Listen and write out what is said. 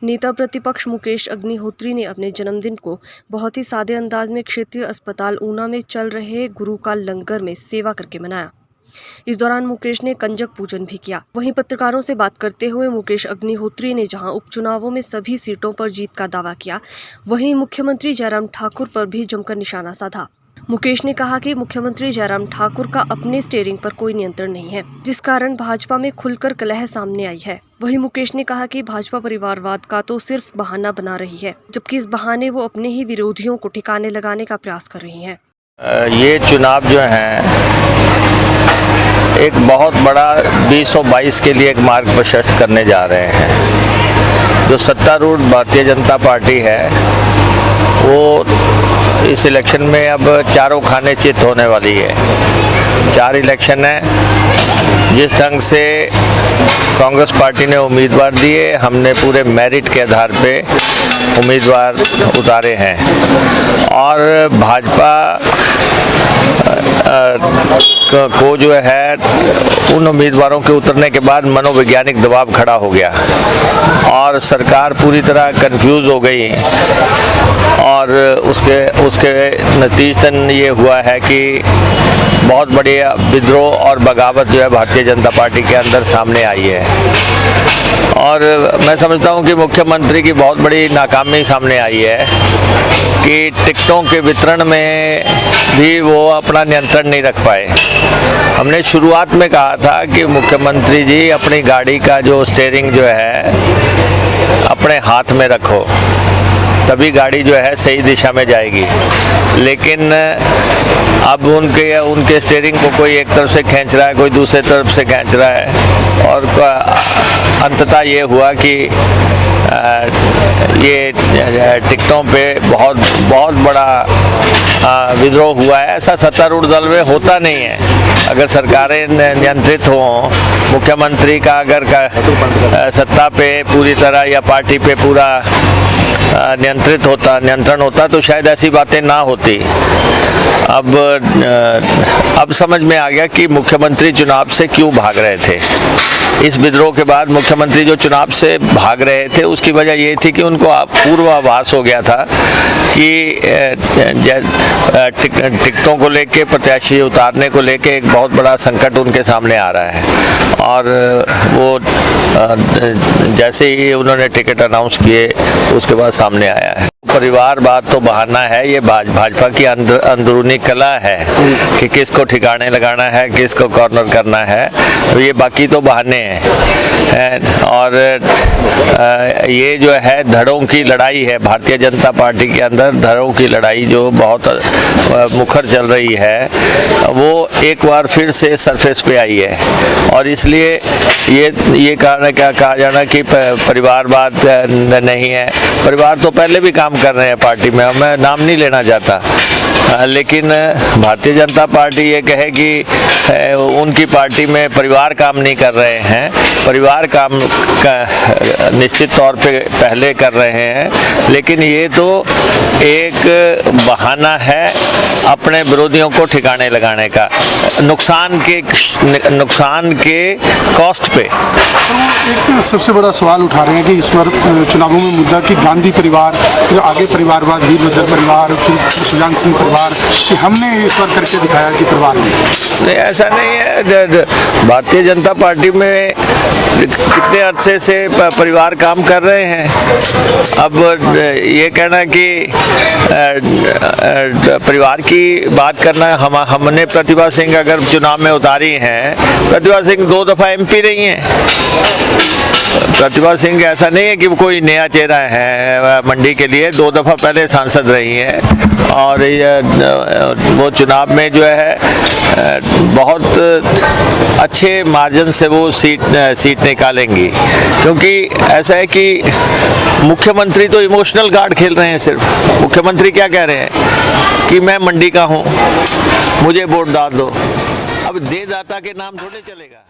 नेता प्रतिपक्ष मुकेश अग्निहोत्री ने अपने जन्मदिन को बहुत ही सादे अंदाज में क्षेत्रीय अस्पताल ऊना में चल रहे गुरु का लंगर में सेवा करके मनाया। इस दौरान मुकेश ने कंजक पूजन भी किया। वहीं पत्रकारों से बात करते हुए मुकेश अग्निहोत्री ने जहां उपचुनावों में सभी सीटों पर जीत का दावा किया, वहीं मुख्यमंत्री जयराम ठाकुर पर भी जमकर निशाना साधा। मुकेश ने कहा कि मुख्यमंत्री जयराम ठाकुर का अपने स्टीयरिंग पर कोई नियंत्रण नहीं है, जिस कारण भाजपा में खुलकर कलह सामने आई है। वहीं मुकेश ने कहा कि भाजपा परिवारवाद का तो सिर्फ बहाना बना रही है, जबकि इस बहाने वो अपने ही विरोधियों को ठिकाने लगाने का प्रयास कर रही है। ये चुनाव जो है एक बहुत बड़ा 2022 के लिए एक मार्ग प्रशस्त करने जा रहे हैं। जो सत्तारूढ़ भारतीय जनता पार्टी है वो इस इलेक्शन में अब चारों खाने चित होने वाली है। 4 इलेक्शन है। जिस ढंग से कांग्रेस पार्टी ने उम्मीदवार दिए, हमने पूरे मेरिट के आधार पे उम्मीदवार उतारे हैं और भाजपा को जो है उन उम्मीदवारों के उतरने के बाद मनोवैज्ञानिक दबाव खड़ा हो गया और सरकार पूरी तरह कंफ्यूज हो गई और उसके नतीजतन ये हुआ है कि बहुत बड़ी विद्रोह और बगावत जो है भारतीय जनता पार्टी के अंदर सामने आई है। और मैं समझता हूँ कि मुख्यमंत्री की बहुत बड़ी नाकामी सामने आई है कि टिकटों के वितरण में भी वो अपना नियंत्रण नहीं रख पाए। हमने शुरुआत में कहा था कि मुख्यमंत्री जी अपनी गाड़ी का जो स्टीयरिंग जो है अपने हाथ में रखो, तभी गाड़ी जो है सही दिशा में जाएगी। लेकिन अब उनके स्टीयरिंग को कोई एक तरफ से खींच रहा है, कोई दूसरे तरफ से खींच रहा है और अंततः ये हुआ कि ये टिकटों पे बहुत बड़ा विद्रोह हुआ है। ऐसा सत्तारूढ़ दल में होता नहीं है। अगर सरकारें नियंत्रित हों, मुख्यमंत्री का अगर सत्ता पे पूरी तरह या पार्टी पे पूरा नियंत्रण होता तो शायद ऐसी बातें ना होती। अब समझ में आ गया कि मुख्यमंत्री चुनाव से क्यों भाग रहे थे। इस विद्रोह के बाद मुख्यमंत्री जो चुनाव से भाग रहे थे उसकी वजह ये थी कि उनको पूर्वाभास हो गया था कि टिकटों को लेके, प्रत्याशी उतारने को लेके एक बहुत बड़ा संकट उनके सामने आ रहा है। और वो जैसे ही उन्होंने टिकट अनाउंस किए उसके बाद सामने आया है। परिवारवाद तो बहाना है, ये भाजपा की अंदरूनी कला है कि किसको ठिकाने लगाना है, किसको कॉर्नर करना है, ये बाकी तो बहाने हैं। और ये जो है धड़ों की लड़ाई है भारतीय जनता पार्टी के अंदर, धड़ों की लड़ाई जो बहुत मुखर चल रही है वो एक बार फिर से सरफेस पे आई है। और इसलिए ये कहा जाना कि परिवारवाद नहीं है, परिवार तो पहले भी काम कर रहे हैं पार्टी में, मैं नाम नहीं लेना चाहता। लेकिन भारतीय जनता पार्टी ये कहे कि उनकी पार्टी में परिवार काम नहीं कर रहे हैं। परिवार काम निश्चित तौर पे पहले कर रहे हैं, लेकिन ये तो एक बहाना है अपने विरोधियों को ठिकाने लगाने का, नुकसान के कॉस्ट पे। एक सबसे बड़ा सवाल उठा रहे हैं कि इस बार चुनावों में मुद्दा कि गांधी परिवार, फिर आगे परिवारवाद, वीरभद्र परिवार, फिर सुजान सिंह परिवार, कि हमने इस बार करके दिखाया कि परिवार नहीं, ऐसा नहीं है। भारतीय जनता पार्टी में कितने अरसे से परिवार काम कर रहे हैं। अब ये कहना कि परिवार की बात करना, हमने प्रतिभा सिंह अगर चुनाव में उतारी हैं, प्रतिभा सिंह 2 दफ़ा MP रही हैं। प्रतिभा सिंह ऐसा नहीं है कि कोई नया चेहरा है मंडी के लिए, 2 दफ़ा पहले सांसद रही हैं और वो चुनाव में जो है बहुत अच्छे मार्जिन से वो सीट निकालेंगी। क्योंकि ऐसा है कि मुख्यमंत्री तो इमोशनल कार्ड खेल रहे हैं। सिर्फ मुख्यमंत्री क्या कह रहे हैं कि मैं मंडी का हूँ, मुझे वोट डाल दो। अब दे दाता के नाम थोड़े चलेगा।